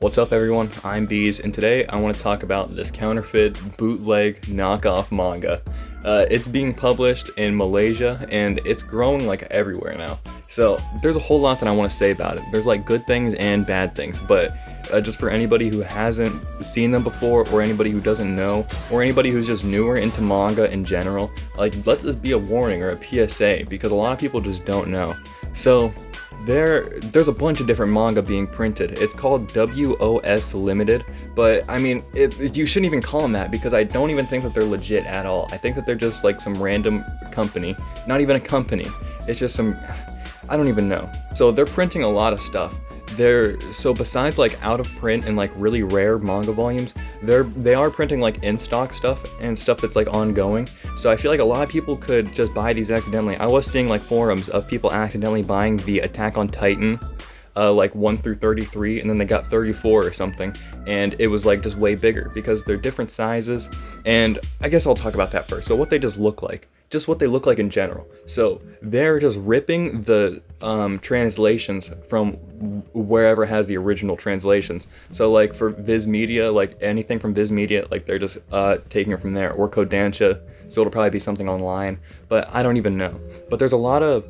What's up everyone, I'm Bees, and today I want to talk about this counterfeit, bootleg, knockoff manga. It's being published in Malaysia, and it's growing like everywhere now. So there's a whole lot that I want to say about it. There's like good things and bad things, but just for anybody who hasn't seen them before, or anybody who doesn't know, or anybody who's just newer into manga in general, like let this be a warning or a PSA, because a lot of people just don't know. So there's a bunch of different manga being printed. It's called WOS Limited, but I mean, you shouldn't even call them that, because I don't even think that they're legit at all. I think that they're just like some random company, not even a company. It's just some, I don't even know. So they're printing a lot of stuff. So besides like out of print and like really rare manga volumes, they are printing like in stock stuff and stuff that's like ongoing. So I feel like a lot of people could just buy these accidentally. I was seeing like forums of people accidentally buying the Attack on Titan like 1 through 33, and then they got 34 or something, and it was like just way bigger because they're different sizes. And I guess I'll talk about that first. So what they just look like. Just what they look like in general. So they're just ripping the translations from wherever has the original translations. So like for Viz Media, like anything from Viz Media, like they're just taking it from there, or Kodansha, so it'll probably be something online, but I don't even know. But there's a lot of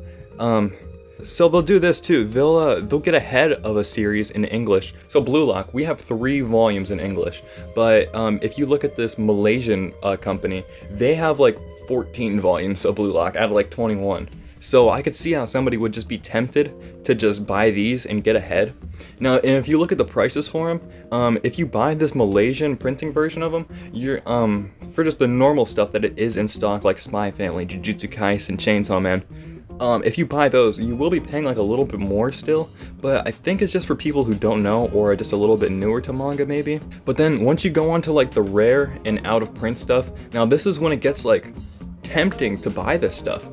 so they'll do this too. They'll get ahead of a series in English. So Blue Lock, we have 3 volumes in English, but if you look at this Malaysian company, they have like 14 volumes of Blue Lock out of like 21. So I could see how somebody would just be tempted to just buy these and get ahead. Now, and if you look at the prices for them, if you buy this Malaysian printing version of them, you're for just the normal stuff that it is in stock, like Spy Family, Jujutsu Kaisen, Chainsaw Man. If you buy those, you will be paying like a little bit more still, but I think it's just for people who don't know or are just a little bit newer to manga maybe. But then once you go on to like the rare and out of print stuff, now this is when it gets like tempting to buy this stuff.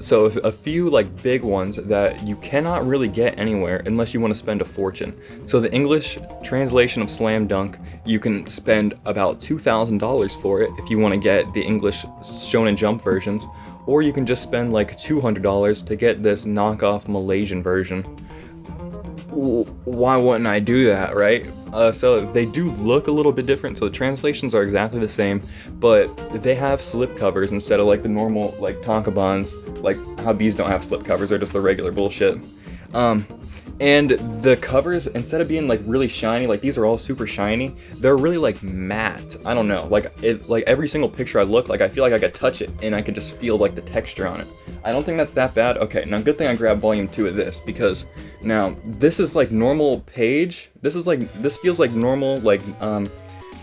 So a few like big ones that you cannot really get anywhere unless you want to spend a fortune. So the English translation of Slam Dunk, you can spend about $2,000 for it if you want to get the English Shonen Jump versions, or you can just spend like $200 to get this knockoff Malaysian version. Why wouldn't I do that, right? So they do look a little bit different, so the translations are exactly the same, but they have slip covers instead of like the normal like tankobons, like how these don't have slip covers, they're just the regular bullshit. And the covers, instead of being like really shiny, like these are all super shiny, they're really like matte. I don't know, like every single picture I look, like I feel like I could touch it and I could just feel like the texture on it. I don't think that's that bad. Okay, now good thing I grabbed volume 2 of this, because now this is like normal page. This feels like normal, like I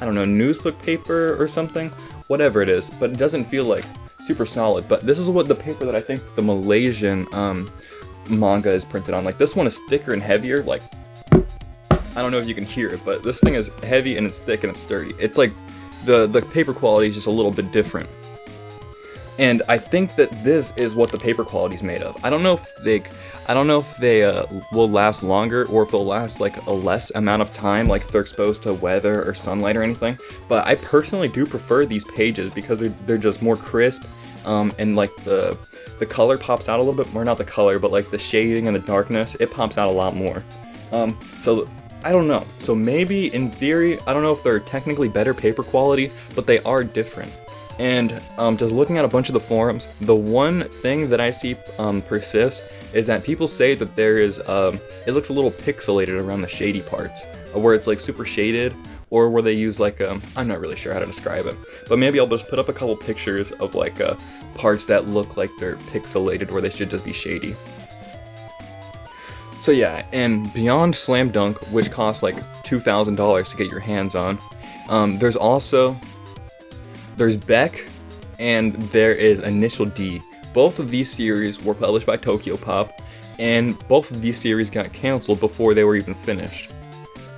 don't know, newsbook paper or something, whatever it is, but it doesn't feel like super solid. But this is what the paper that I think the Malaysian manga is printed on. Like this one is thicker and heavier. Like I don't know if you can hear it, but this thing is heavy and it's thick and it's sturdy. It's like the paper quality is just a little bit different. And I think that this is what the paper quality is made of. I don't know if they will last longer, or if they'll last like a less amount of time, like if they're exposed to weather or sunlight or anything. But I personally do prefer these pages because they're just more crisp, and like the color pops out a little bit more. Not the color, but like the shading and the darkness, it pops out a lot more. So I don't know. So maybe in theory, I don't know if they're technically better paper quality, but they are different. And just looking at a bunch of the forums, the one thing that I see persist is that people say that there is, it looks a little pixelated around the shady parts, where it's like super shaded, or where they use like, I'm not really sure how to describe it, but maybe I'll just put up a couple pictures of like parts that look like they're pixelated, where they should just be shady. So yeah, and beyond Slam Dunk, which costs like $2,000 to get your hands on, there's Beck, and there is Initial D. Both of these series were published by Tokyo Pop, and both of these series got canceled before they were even finished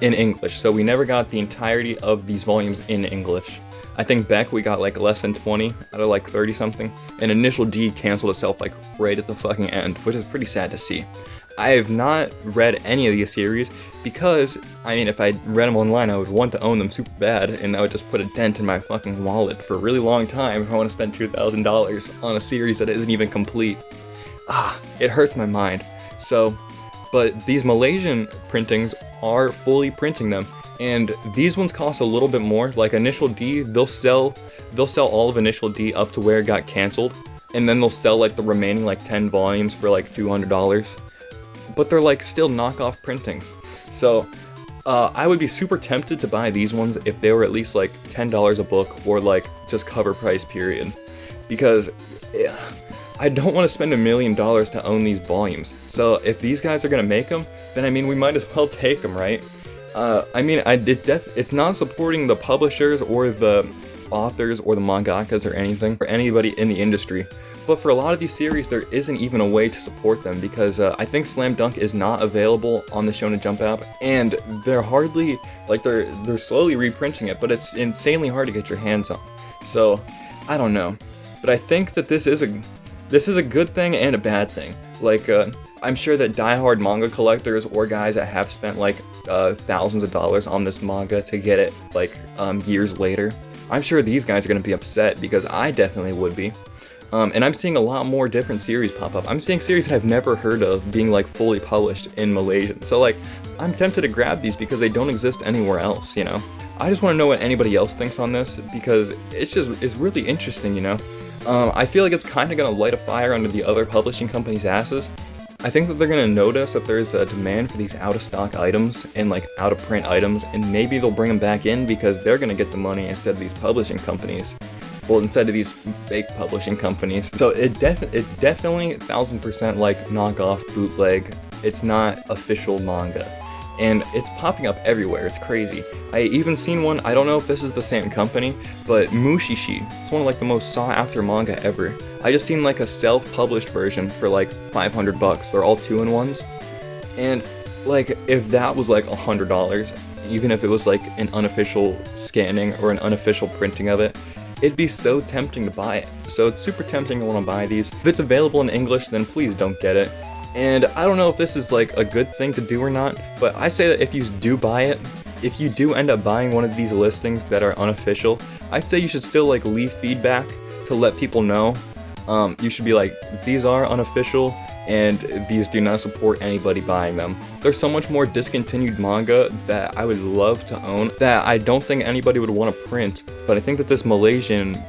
in English, so we never got the entirety of these volumes in English. I think Beck we got like less than 20 out of like 30 something, and Initial D canceled itself like right at the fucking end, which is pretty sad to see. I have not read any of these series because, I mean, if I read them online, I would want to own them super bad, and that would just put a dent in my fucking wallet for a really long time if I want to spend $2,000 on a series that isn't even complete. It hurts my mind. So but these Malaysian printings are fully printing them. And these ones cost a little bit more. Like Initial D, they'll sell all of Initial D up to where it got canceled, and then they'll sell like the remaining like 10 volumes for like $200. But they're like still knockoff printings. So I would be super tempted to buy these ones if they were at least like $10 a book, or like just cover price period, because I don't want to spend $1 million to own these volumes. So if these guys are gonna make them, then I mean we might as well take them, right? I mean, it's not supporting the publishers or the authors or the mangakas or anything, or anybody in the industry. But for a lot of these series, there isn't even a way to support them, because I think Slam Dunk is not available on the Shonen Jump app, and they're hardly, like, they're slowly reprinting it, but it's insanely hard to get your hands on. So, I don't know. But I think that this is a good thing and a bad thing. Like, I'm sure that diehard manga collectors or guys that have spent like thousands of dollars on this manga to get it like years later, I'm sure these guys are going to be upset, because I definitely would be. And I'm seeing a lot more different series pop up. I'm seeing series that I've never heard of being like fully published in Malaysian. So like, I'm tempted to grab these because they don't exist anywhere else, you know? I just want to know what anybody else thinks on this, because it's really interesting, you know? I feel like it's kind of going to light a fire under the other publishing companies' asses. I think that they're going to notice that there's a demand for these out-of-stock items and like out-of-print items, and maybe they'll bring them back in because they're going to get the money instead of these publishing companies. Well, instead of these fake publishing companies. So it's definitely 1000% like knockoff bootleg. It's not official manga. And it's popping up everywhere, it's crazy. I even seen one, I don't know if this is the same company, but Mushishi. It's one of like the most sought after manga ever. I just seen like a self-published version for like 500 bucks. They're all 2-in-1s. And like, if that was like $100, even if it was like an unofficial scanning or an unofficial printing of it, it'd be so tempting to buy it. So it's super tempting to want to buy these. If it's available in English, then please don't get it. And I don't know if this is like a good thing to do or not, but I say that if you do buy it, if you do end up buying one of these listings that are unofficial, I'd say you should still like leave feedback to let people know. You should be like, these are unofficial and these do not support anybody buying them. There's so much more discontinued manga that I would love to own that I don't think anybody would want to print, but I think that this Malaysian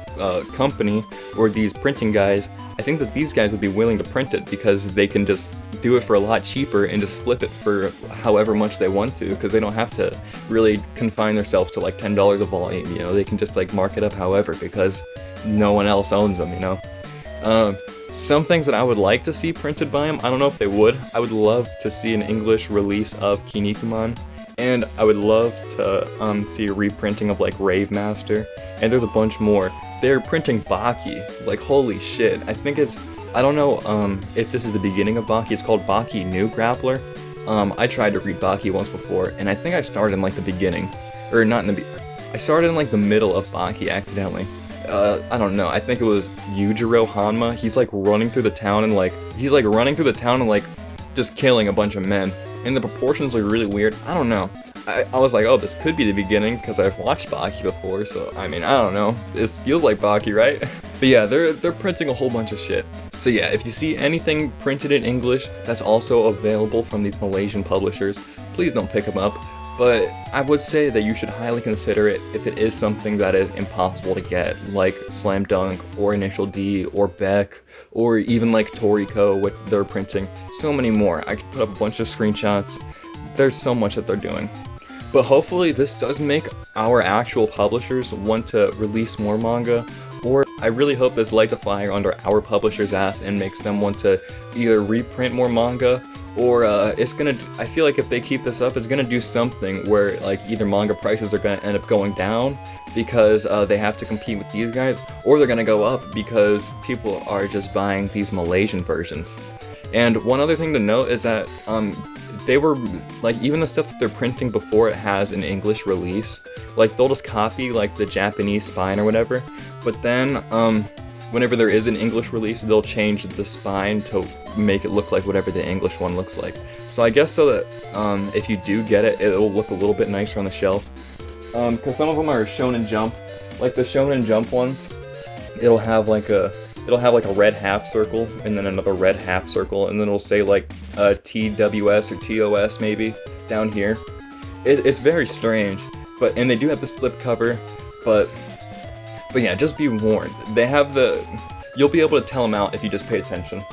company, or these printing guys, I think that these guys would be willing to print it because they can just do it for a lot cheaper and just flip it for however much they want to, because they don't have to really confine themselves to like $10 a volume, you know? They can just like mark it up however, because no one else owns them, you know? Some things that I would like to see printed by them, I don't know if they would. I would love to see an English release of Kinnikuman, and I would love to see a reprinting of like Rave Master, and there's a bunch more. They're printing Baki, like holy shit. I think it's, I don't know if this is the beginning of Baki, it's called Baki New Grappler. I tried to read Baki once before, and I think I started in like the beginning, or not in the I started in like the middle of Baki accidentally. I don't know, I think it was Yujiro Hanma. He's like running through the town and like, just killing a bunch of men. And the proportions are really weird. I don't know. I was like, oh, this could be the beginning, because I've watched Baki before, so I mean, I don't know. This feels like Baki, right? But yeah, they're printing a whole bunch of shit. So yeah, if you see anything printed in English that's also available from these Malaysian publishers, please don't pick them up. But I would say that you should highly consider it if it is something that is impossible to get, like Slam Dunk, or Initial D, or Beck, or even like Toriko, what they're printing. So many more. I could put up a bunch of screenshots. There's so much that they're doing. But hopefully this does make our actual publishers want to release more manga, or I really hope this lights a fire under our publisher's ass and makes them want to either reprint more manga, or it's gonna, I feel like if they keep this up, it's gonna do something where like either manga prices are gonna end up going down because they have to compete with these guys, or they're gonna go up because people are just buying these Malaysian versions. And one other thing to note is that they were, like, even the stuff that they're printing before it has an English release, like, they'll just copy, like, the Japanese spine or whatever, but then, whenever there is an English release, they'll change the spine to make it look like whatever the English one looks like. So I guess so that, if you do get it, it'll look a little bit nicer on the shelf. Because some of them are Shonen Jump, like the Shonen Jump ones, it'll have, like, it'll have like a red half circle and then another red half circle, and then it'll say like TWS or TOS maybe down here. It's very strange, and they do have the slip cover, but yeah, just be warned. They have you'll be able to tell them out if you just pay attention.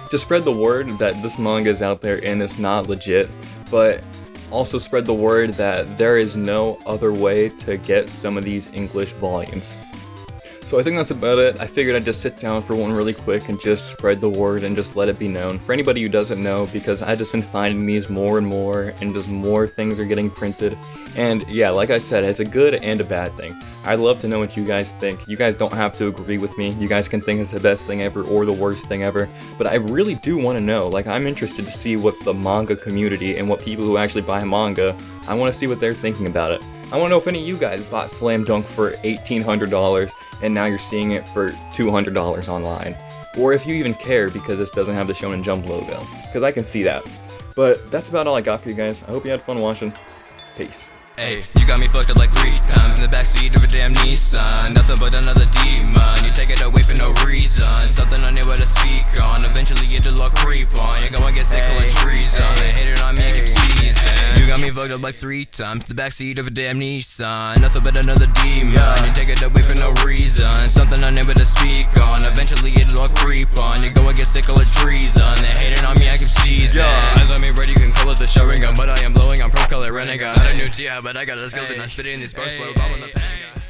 Just spread the word that this manga is out there and it's not legit, but also spread the word that there is no other way to get some of these English volumes. So I think that's about it. I figured I'd just sit down for one really quick and just spread the word and just let it be known. For anybody who doesn't know, because I've just been finding these more and more, and just more things are getting printed. And yeah, like I said, it's a good and a bad thing. I'd love to know what you guys think. You guys don't have to agree with me. You guys can think it's the best thing ever or the worst thing ever. But I really do want to know. Like, I'm interested to see what the manga community and what people who actually buy manga, I want to see what they're thinking about it. I want to know if any of you guys bought Slam Dunk for $1,800 and now you're seeing it for $200 online. Or if you even care because this doesn't have the Shonen Jump logo. Because I can see that. But that's about all I got for you guys. I hope you had fun watching. Peace. Hey, you got me fucked up like 3 times in the backseat of a damn Nissan. Nothing but another demon. You take it away for no reason. Something unable to speak on. Eventually it'll all creep on. You go and get sick of the trees on. They hated on me, I keep sneezing. You got me fucked up like 3 times in the backseat of a damn Nissan. Nothing but another demon. You take it away for no reason. Something unable to speak on. Eventually it'll all creep on. You go and get sick of the trees on. They hated on me, I keep sneezing. As I'm ready, you can call it the showing gun, but I am blowing on pro color renegade. Not a new Gia, but I got the skills and I spit it in these sparks flow, bomb on the Panga.